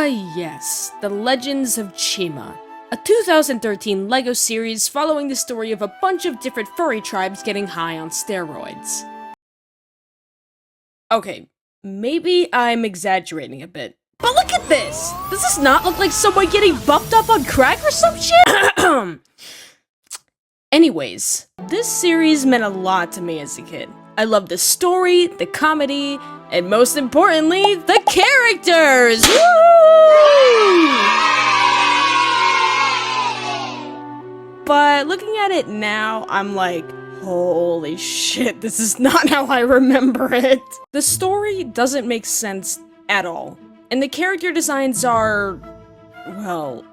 Yes, The Legends of Chima, a 2013 LEGO series following the story of a bunch of different furry tribes getting high on steroids. Okay, maybe I'm exaggerating a bit, but look at this! Does this not look like someone getting buffed up on crack or some shit? Anyways, this series meant a lot to me as a kid. I loved the story, the comedy, and most importantly, the characters! Woo! But looking at it now, I'm like, holy shit, this is not how I remember it. The story doesn't make sense at all, and the character designs are, well,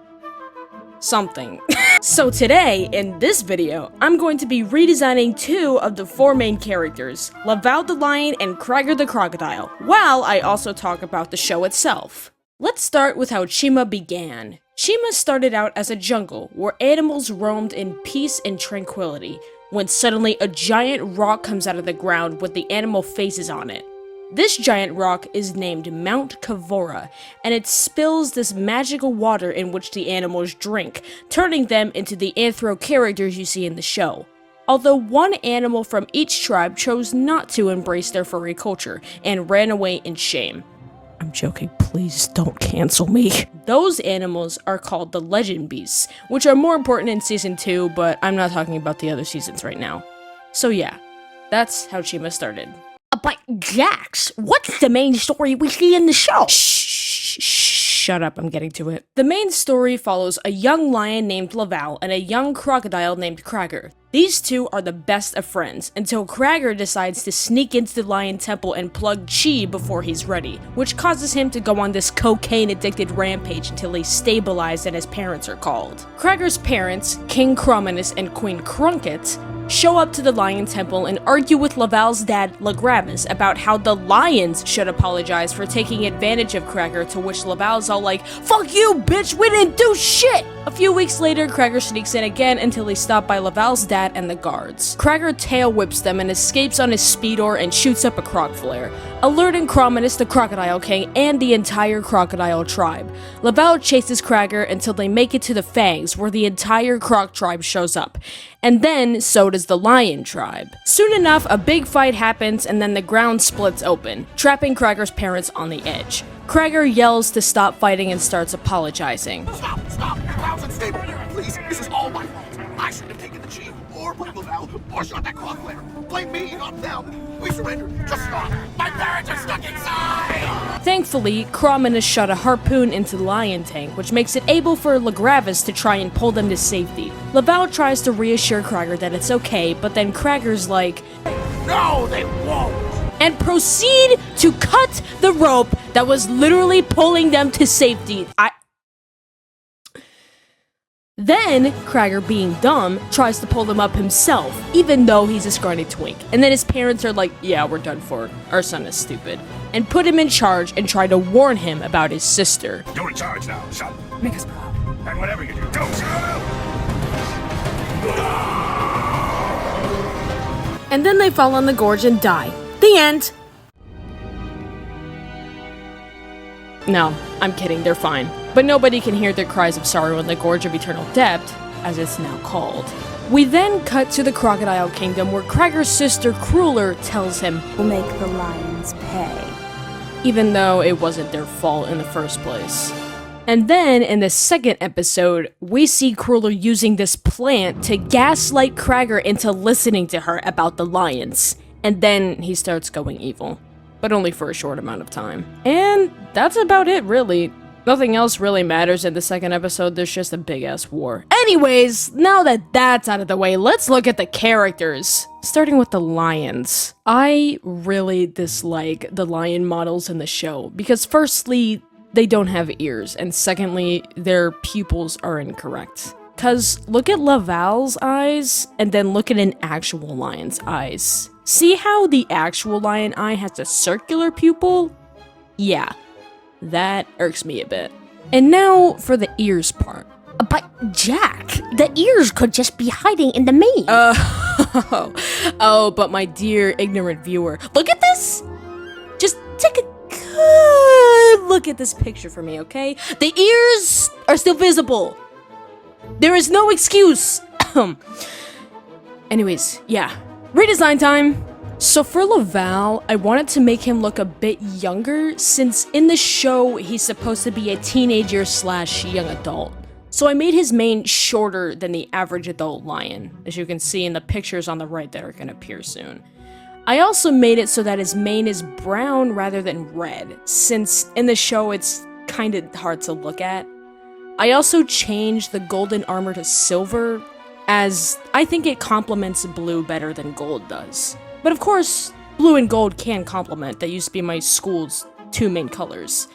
something. So today, in this video, I'm going to be redesigning 2 of the 4 main characters, Laval the Lion and Cragger the Crocodile, while I also talk about the show itself. Let's start with how Chima began. Chima started out as a jungle, where animals roamed in peace and tranquility, when suddenly a giant rock comes out of the ground with the animal faces on it. This giant rock is named Mount Kavora, and it spills this magical water in which the animals drink, turning them into the anthro characters you see in the show. Although one animal from each tribe chose not to embrace their furry culture, and ran away in shame. I'm joking, please don't cancel me. Those animals are called the Legend Beasts, which are more important in Season 2, but I'm not talking about the other seasons right now. So yeah, that's how Chima started. But Jax, what's the main story we see in the show? Shut up, I'm getting to it. The main story follows a young lion named Laval and a young crocodile named Cragger. These 2 are the best of friends, until Cragger decides to sneak into the lion temple and plug chi before he's ready, which causes him to go on this cocaine-addicted rampage until he's stabilized and his parents are called. Cragger's parents, King Crominus and Queen Crunket, show up to the lion temple and argue with Laval's dad, Lagravis, about how the lions should apologize for taking advantage of Cragger, to which Laval's all like, "Fuck you, bitch, we didn't do shit!" A few weeks later, Cragger sneaks in again until he's stopped by Laval's dad and the guards. Cragger tail whips them and escapes on his speedor and shoots up a croc flare, alerting Crominus, the Crocodile King, and the entire crocodile tribe. Laval chases Cragger until they make it to the Fangs, where the entire croc tribe shows up. And then, so does the lion tribe. Soon enough, a big fight happens and then the ground splits open, trapping Cragger's parents on the edge. Cragger yells to stop fighting and starts apologizing. Stop! Laval's unstable! Please, this is all my fault. I should have taken the chi, or blame Laval, or shot that croc flare. Blame me, not them. We surrender. Just stop. My parents are stuck inside! Thankfully, Crominus shot a harpoon into the lion tank, which makes it able for Lagravis to try and pull them to safety. Laval tries to reassure Cragger that it's okay, but then Cragger's like, No, they won't! and proceed to cut the rope that was literally pulling them to safety. Then, Cragger, being dumb, tries to pull them up himself, even though he's a scrawny twink. And then his parents are like, yeah, we're done for. Our son is stupid. And put him in charge and try to warn him about his sister. You're in charge now, son. Make us proud. And whatever you do, don't screw! And then they fall on the gorge and die. The end! No, I'm kidding, they're fine. But nobody can hear their cries of sorrow in the Gorge of Eternal Depth, as it's now called. We then cut to the Crocodile Kingdom, where Cragger's sister, Crueler, tells him, We'll make the lions pay. Even though it wasn't their fault in the first place. And then, in the second episode, we see Crueler using this plant to gaslight Cragger into listening to her about the lions. And then he starts going evil. But only for a short amount of time. And that's about it, really. Nothing else really matters in the second episode, there's just a big-ass war. Anyways, now that that's out of the way, let's look at the characters. Starting with the lions. I really dislike the lion models in the show, because firstly, they don't have ears, and secondly, their pupils are incorrect. Cause look at Laval's eyes, and then look at an actual lion's eyes. See how the actual lion eye has a circular pupil? Yeah, that irks me a bit. And now for the ears part. But Jack, the ears could just be hiding in the mane. Oh, but my dear ignorant viewer, look at this! Just take a good look look at this picture for me, okay? The ears are still visible. There is no excuse. Anyways, yeah. Redesign time. So for Laval, I wanted to make him look a bit younger, since in the show, he's supposed to be a teenager / young adult. So I made his mane shorter than the average adult lion, as you can see in the pictures on the right that are going to appear soon. I also made it so that his mane is brown rather than red, since in the show it's kind of hard to look at. I also changed the golden armor to silver, as I think it complements blue better than gold does. But of course, blue and gold can complement. That used to be my school's two main colors.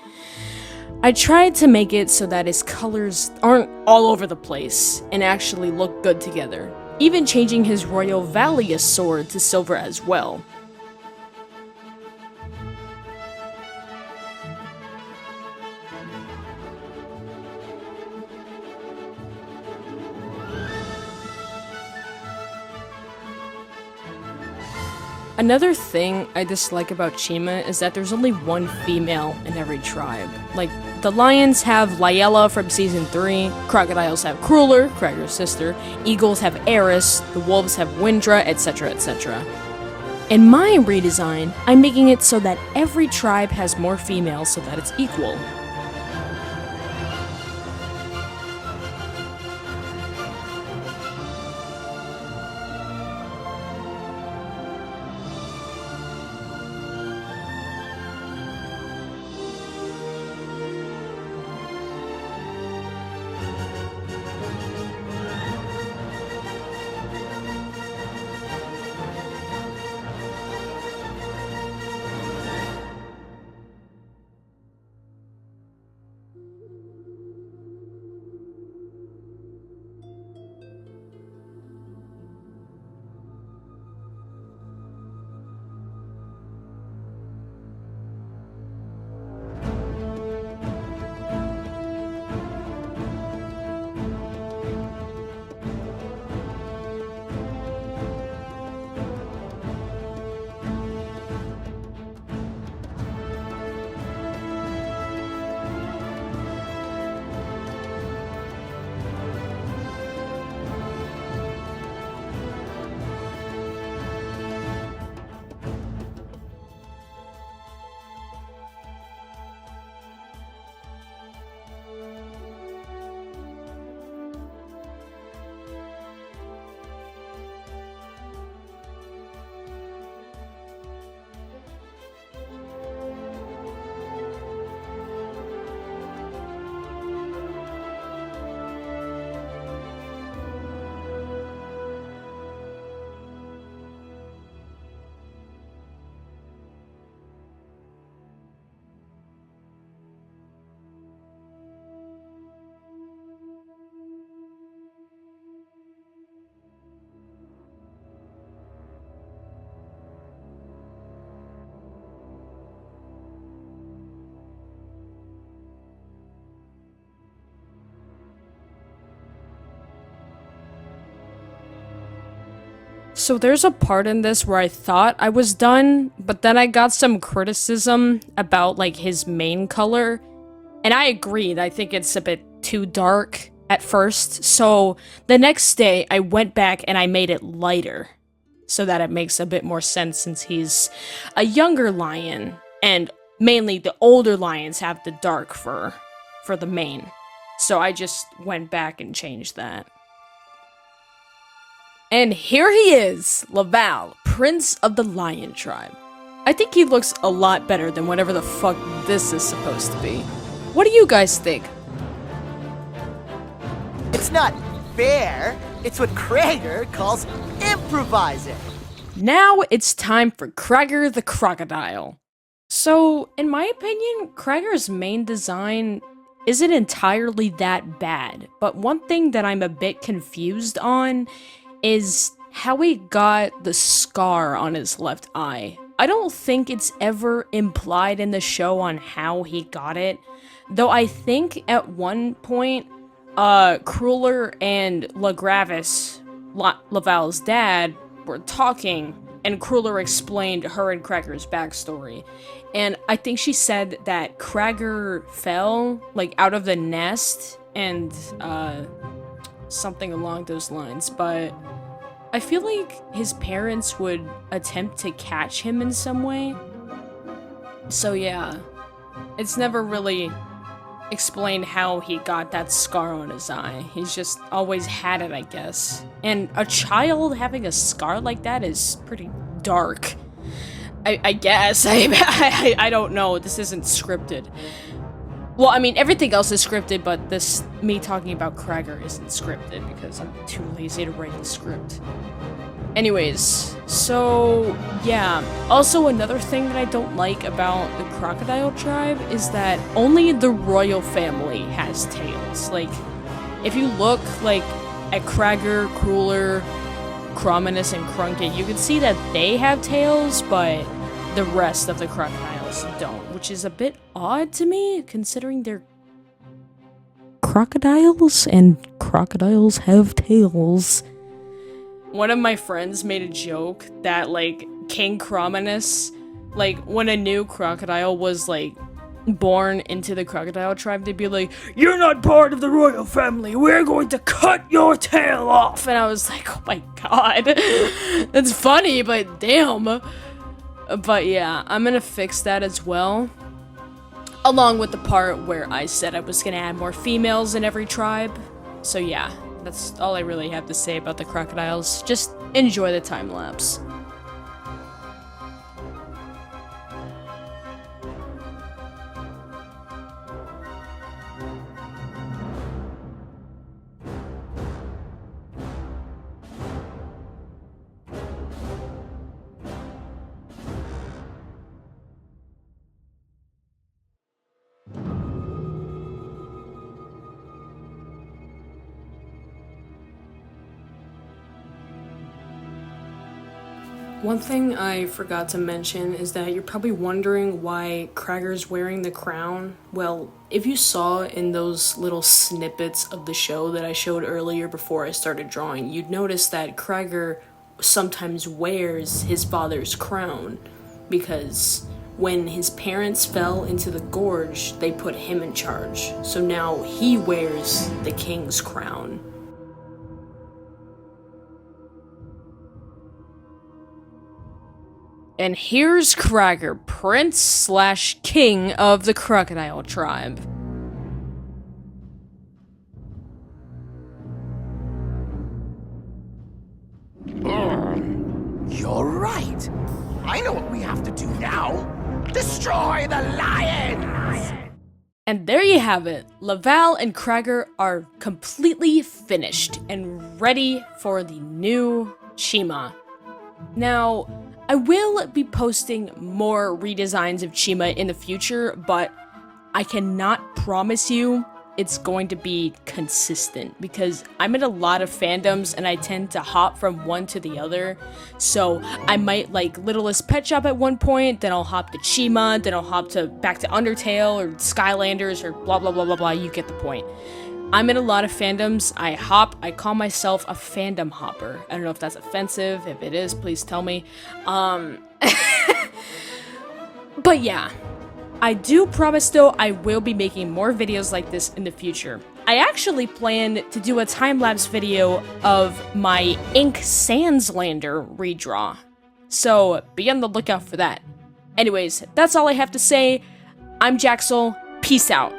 I tried to make it so that his colors aren't all over the place and actually look good together, even changing his Royal Valius sword to silver as well. Another thing I dislike about Chima is that there's only one female in every tribe. Like, the lions have Liella from season 3, crocodiles have Crueler, Cragger's sister, eagles have Eris, the wolves have Windra, etc, etc. In my redesign, I'm making it so that every tribe has more females so that it's equal. So there's a part in this where I thought I was done, but then I got some criticism about, like, his main color, and I agreed. I think it's a bit too dark at first, so the next day I went back and I made it lighter, so that it makes a bit more sense since he's a younger lion, and mainly the older lions have the dark fur for the mane. So I just went back and changed that. And here he is, Laval, Prince of the Lion Tribe. I think he looks a lot better than whatever the fuck this is supposed to be. What do you guys think? It's not fair. It's what Cragger calls improvising. Now it's time for Cragger the Crocodile. So, in my opinion, Cragger's main design isn't entirely that bad, but one thing that I'm a bit confused on is how he got the scar on his left eye. I don't think it's ever implied in the show on how he got it, though I think at one point, Crueler and Laval's dad, were talking, and Cruller explained her and Cragger's backstory. And I think she said that Cragger fell, like, out of the nest, and, something along those lines, but I feel like his parents would attempt to catch him in some way. So yeah, it's never really explained how he got that scar on his eye. He's just always had it, I guess. And a child having a scar like that is pretty dark. I guess. I don't know. This isn't scripted. Well, I mean, everything else is scripted, but me talking about Cragger isn't scripted because I'm too lazy to write the script. Anyways, so yeah. Also, another thing that I don't like about the Crocodile tribe is that only the royal family has tails. Like, if you look, like, at Cragger, Cruller, Crominus, and Crunket, you can see that they have tails, but the rest of the crocodiles don't, which is a bit odd to me, considering they're crocodiles, and crocodiles have tails. One of my friends made a joke that, like, King Crominus, like, when a new crocodile was, like, born into the crocodile tribe, they'd be like, "You're not part of the royal family, we're going to cut your tail off!" And I was like, oh my god, that's funny, but damn. But yeah, I'm gonna fix that as well, along with the part where I said I was gonna add more females in every tribe. So yeah, that's all I really have to say about the crocodiles. Just enjoy the time lapse. One thing I forgot to mention is that you're probably wondering why Cragger's wearing the crown. Well, if you saw in those little snippets of the show that I showed earlier before I started drawing, you'd notice that Cragger sometimes wears his father's crown, because when his parents fell into the gorge, they put him in charge. So now he wears the king's crown. And here's Cragger, prince/king of the crocodile tribe. You're right. I know what we have to do now. Destroy the lions! And there you have it. Laval and Cragger are completely finished and ready for the new Chima. Now, I will be posting more redesigns of Chima in the future, but I cannot promise you it's going to be consistent, because I'm in a lot of fandoms and I tend to hop from one to the other. So I might like Littlest Pet Shop at one point, then I'll hop to Chima, then I'll hop back to Undertale or Skylanders or blah blah blah blah blah, you get the point. I'm in a lot of fandoms. I call myself a fandom hopper. I don't know if that's offensive. If it is, please tell me. But yeah, I do promise though I will be making more videos like this in the future. I actually plan to do a time-lapse video of my Ink Sandslander redraw. So be on the lookout for that. Anyways, that's all I have to say. I'm Jaxel. Peace out.